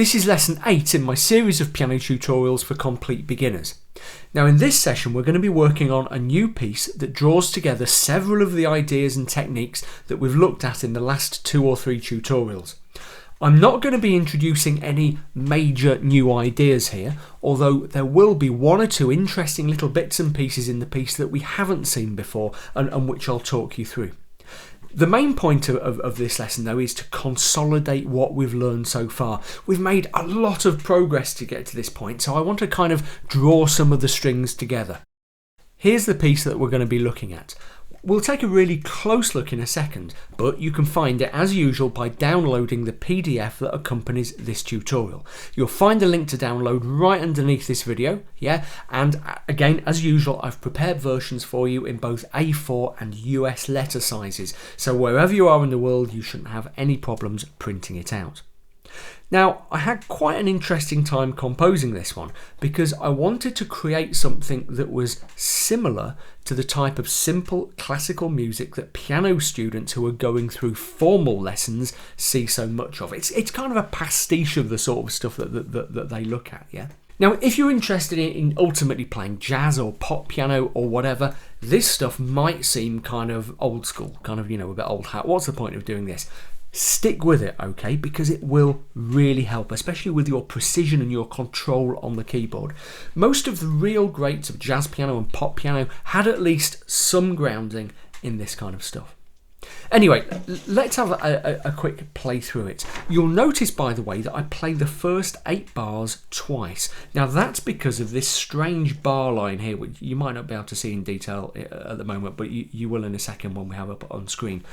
This is lesson 8 in my series of piano tutorials for complete beginners. Now in this session we're going to be working on a new piece that draws together several of the ideas and techniques that we've looked at in the last 2 or 3 tutorials. I'm not going to be introducing any major new ideas here, although there will be 1 or 2 interesting little bits and pieces in the piece that we haven't seen before and which I'll talk you through. The main point of this lesson though is to consolidate what we've learned so far. We've made a lot of progress to get to this point, so I want to kind of draw some of the strings together. Here's the piece that we're going to be looking at. We'll take a really close look in a second, but you can find it as usual by downloading the PDF that accompanies this tutorial. You'll find a link to download right underneath this video, and again, as usual, I've prepared versions for you in both A4 and US letter sizes, so wherever you are in the world, you shouldn't have any problems printing it out. Now, I had quite an interesting time composing this one because I wanted to create something that was similar to the type of simple classical music that piano students who are going through formal lessons see so much of. It's kind of a pastiche of the sort of stuff that they look at, Now, if you're interested in ultimately playing jazz or pop piano or whatever, this stuff might seem kind of old school, kind of, a bit old hat. What's the point of doing this? Stick with it, okay, because it will really help, especially with your precision and your control on the keyboard. Most of the real greats of jazz piano and pop piano had at least some grounding in this kind of stuff. Anyway, let's have a quick play through it. You'll notice, by the way, that I play the first 8 bars twice. Now that's because of this strange bar line here, which you might not be able to see in detail at the moment, but you will in a second when we have it up on screen.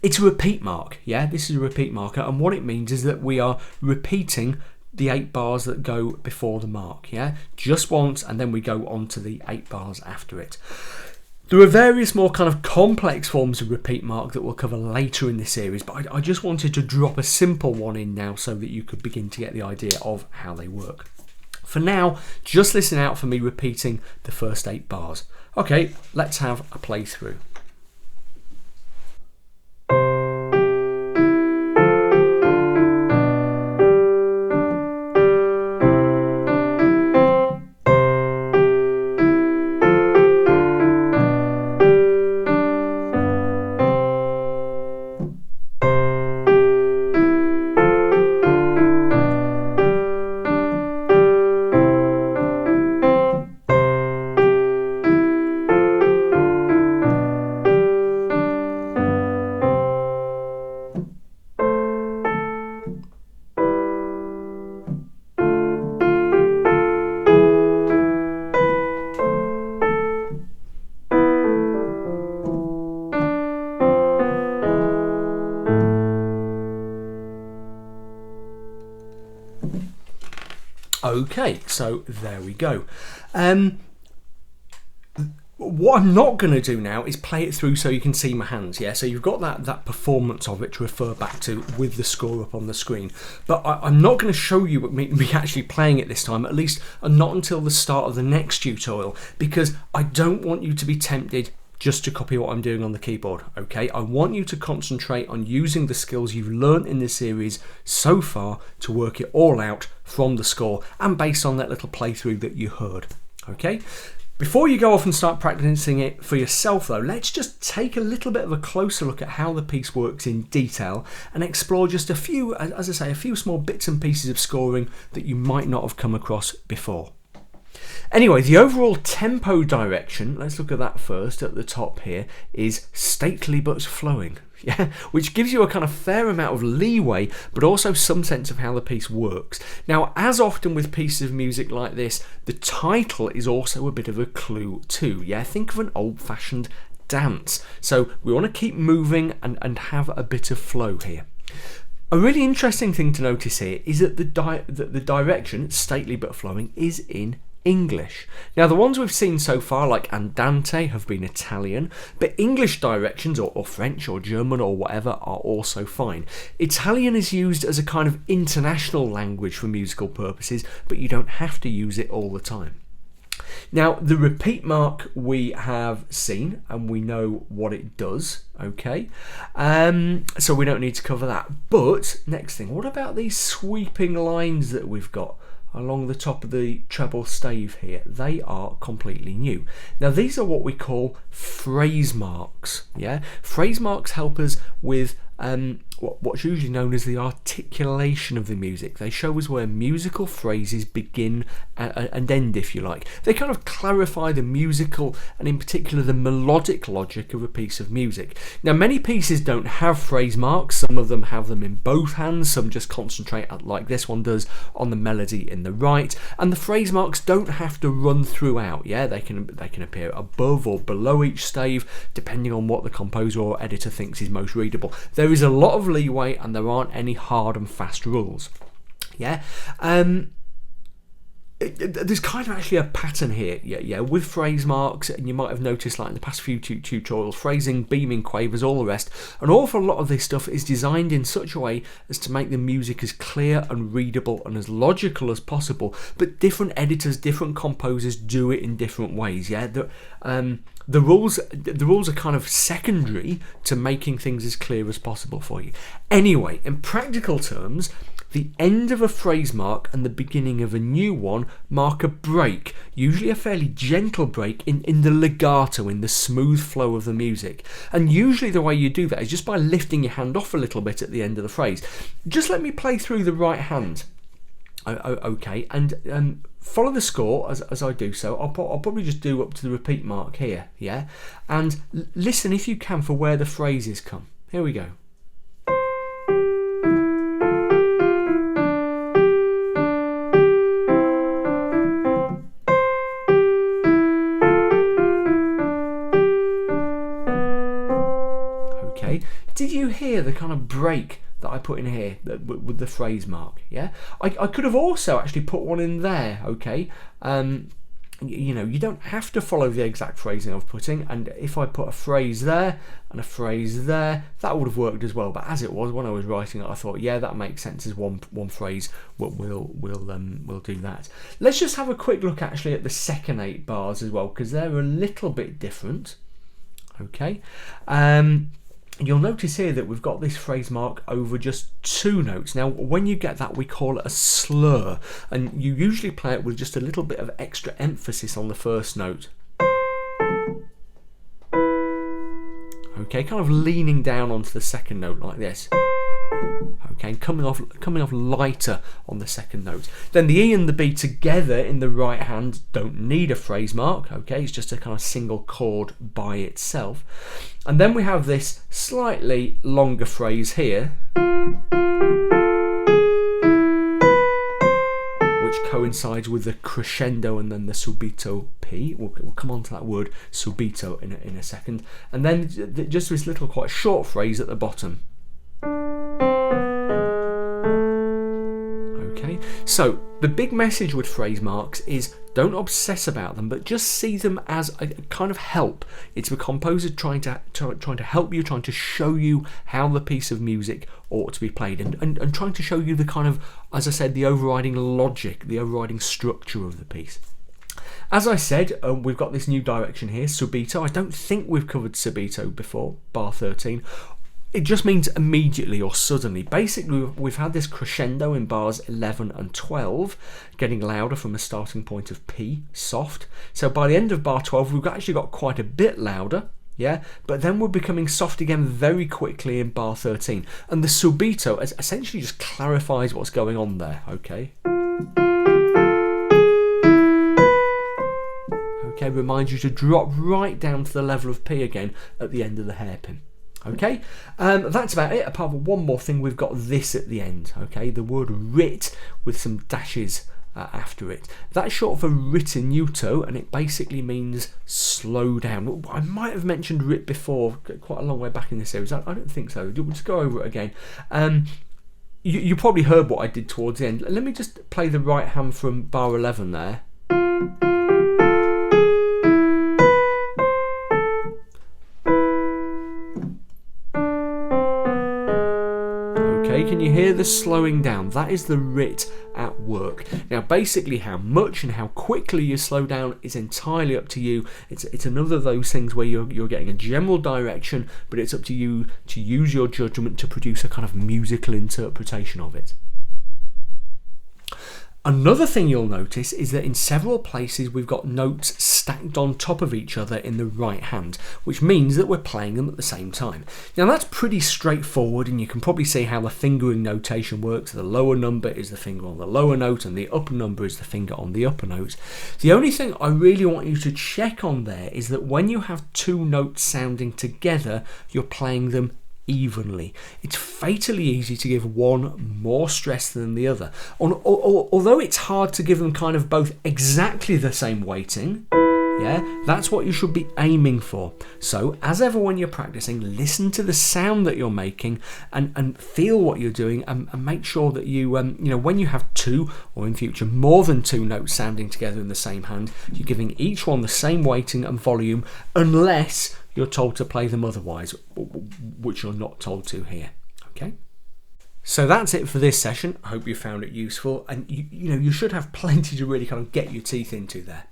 It's a repeat mark, this is a repeat marker, and what it means is that we are repeating the 8 bars that go before the mark, just once, and then we go on to the 8 bars after it. There are various more kind of complex forms of repeat mark that we'll cover later in the series, but I just wanted to drop a simple one in now so that you could begin to get the idea of how they work. For now, just listen out for me repeating the first 8 bars. Okay, let's have a playthrough. Okay, so there we go. What I'm not going to do now is play it through so you can see my hands, so you've got that performance of it to refer back to with the score up on the screen. But I'm not going to show you me actually playing it this time, at least not until the start of the next tutorial, because I don't want you to be tempted just to copy what I'm doing on the keyboard, okay? I want you to concentrate on using the skills you've learned in this series so far to work it all out from the score and based on that little playthrough that you heard, okay? Before you go off and start practicing it for yourself though, let's just take a little bit of a closer look at how the piece works in detail and explore just a few, as I say, a few small bits and pieces of scoring that you might not have come across before. Anyway, the overall tempo direction, let's look at that first at the top here, is stately but flowing, which gives you a kind of fair amount of leeway, but also some sense of how the piece works. Now, as often with pieces of music like this, the title is also a bit of a clue too, think of an old-fashioned dance. So we want to keep moving and have a bit of flow here. A really interesting thing to notice here is that the direction, stately but flowing, is in English. Now the ones we've seen so far like andante have been Italian, but English directions or French or German or whatever are also fine. Italian is used as a kind of international language for musical purposes, but you don't have to use it all the time. Now, the repeat mark we have seen and we know what it does, okay? So we don't need to cover that. But, next thing, what about these sweeping lines that we've got along the top of the treble stave here? They are completely new. Now, these are what we call phrase marks, yeah? Phrase marks help us with what's usually known as the articulation of the music. They show us where musical phrases begin and end, if you like. They kind of clarify the musical and in particular the melodic logic of a piece of music. Now, many pieces don't have phrase marks. Some of them have them in both hands. Some just concentrate, like this one does, on the melody in the right. And the phrase marks don't have to run throughout. Yeah, they can appear above or below each stave, depending on what the composer or editor thinks is most readable. There is a lot of leeway and there aren't any hard and fast rules. Yeah. There's kind of actually a pattern here, yeah, with phrase marks, and you might have noticed, like in the past few tutorials, phrasing, beaming, quavers, all the rest. An awful lot of this stuff is designed in such a way as to make the music as clear and readable and as logical as possible, but different editors, different composers do it in different ways, yeah. The rules are kind of secondary to making things as clear as possible for you. Anyway, in practical terms, the end of a phrase mark and the beginning of a new one mark a break, usually a fairly gentle break in the legato, in the smooth flow of the music. And usually the way you do that is just by lifting your hand off a little bit at the end of the phrase. Just let me play through the right hand. Okay, and follow the score as I do so. I'll probably just do up to the repeat mark here, yeah? And listen if you can for where the phrases come. Here we go. Okay, did you hear the kind of break that I put in here with the phrase mark? Yeah, I could have also actually put one in there, okay? You know, you don't have to follow the exact phrasing I've putting, and if I put a phrase there and a phrase there, that would have worked as well. But as it was, when I was writing it, I thought, yeah, that makes sense as one phrase. We'll do that. Let's just have a quick look actually at the second 8 bars as well, because they're a little bit different. Okay. You'll notice here that we've got this phrase mark over just 2 notes. Now, when you get that, we call it a slur, and you usually play it with just a little bit of extra emphasis on the first note. Okay, kind of leaning down onto the second note like this. Okay, coming off lighter on the second note. Then the E and the B together in the right hand don't need a phrase mark. Okay, it's just a kind of single chord by itself. And then we have this slightly longer phrase here, which coincides with the crescendo and then the subito P. We'll come on to that word subito in a second. And then just this little quite short phrase at the bottom. Okay, so the big message with phrase marks is don't obsess about them, but just see them as a kind of help. It's a composer trying to help you, trying to show you how the piece of music ought to be played, and trying to show you the kind of, as I said, the overriding logic, the overriding structure of the piece. As I said, we've got this new direction here, subito. I don't think we've covered subito before, bar 13. It just means immediately or suddenly. Basically, we've had this crescendo in bars 11 and 12, getting louder from a starting point of P, soft. So by the end of bar 12, we've actually got quite a bit louder, yeah? But then we're becoming soft again very quickly in bar 13. And the subito essentially just clarifies what's going on there, okay? Okay, reminds you to drop right down to the level of P again at the end of the hairpin. Okay, that's about it. Apart from one more thing, we've got this at the end. Okay, the word rit with some dashes after it. That's short for ritenuto, and it basically means slow down. I might have mentioned rit before, quite a long way back in the series. I don't think so. We'll just go over it again. You probably heard what I did towards the end. Let me just play the right hand from bar 11 there. Can you hear the slowing down. That is the Rit at work. Now basically how much and how quickly you slow down is entirely up to you. It's another of those things where you're getting a general direction, but it's up to you to use your judgment to produce a kind of musical interpretation of it. Another thing you'll notice is that in several places we've got notes stacked on top of each other in the right hand, which means that we're playing them at the same time. Now that's pretty straightforward, and you can probably see how the fingering notation works. The lower number is the finger on the lower note and the upper number is the finger on the upper note. The only thing I really want you to check on there is that when you have two notes sounding together, you're playing them evenly. It's fatally easy to give one more stress than the other. Although it's hard to give them kind of both exactly the same weighting, yeah, that's what you should be aiming for. So as ever when you're practicing, listen to the sound that you're making and feel what you're doing, and make sure that you when you have two, or in future more than two notes sounding together in the same hand, you're giving each one the same weighting and volume, unless you're told to play them otherwise, which you're not told to here. Okay? So that's it for this session. I hope you found it useful, and you should have plenty to really kind of get your teeth into there.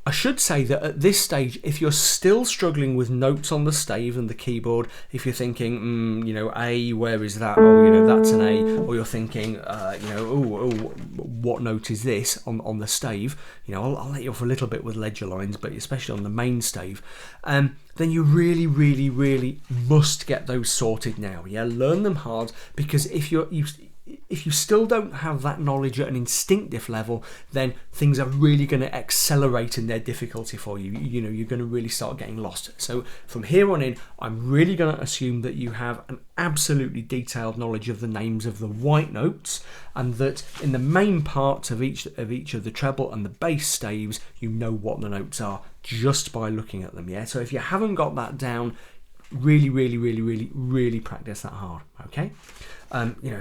I should say that at this stage, if you're still struggling with notes on the stave and the keyboard, if you're thinking, A, where is that? Oh, that's an A. Or you're thinking, what note is this on the stave? I'll let you off a little bit with ledger lines, but especially on the main stave. Then you really, really, really must get those sorted now. Yeah, learn them hard, because if you still don't have that knowledge at an instinctive level, then things are really going to accelerate in their difficulty for you. You're going to really start getting lost. So from here on in, I'm really going to assume that you have an absolutely detailed knowledge of the names of the white notes, and that in the main parts of each of the treble and the bass staves, you know what the notes are just by looking at them. Yeah. So if you haven't got that down, really, really, really, really, really practice that hard. Okay.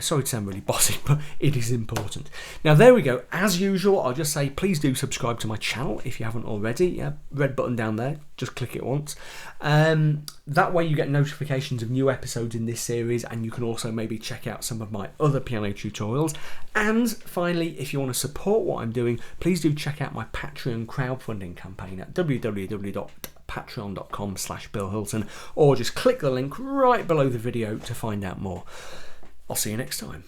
Sorry to sound really bossy, but it is important. Now there we go. As usual, I'll just say please do subscribe to my channel if you haven't already. Yeah, red button down there, just click it once. That way you get notifications of new episodes in this series, and you can also maybe check out some of my other piano tutorials. And finally, if you want to support what I'm doing, please do check out my Patreon crowdfunding campaign at www.patreon.com/Bill Hilton, or just click the link right below the video to find out more. I'll see you next time.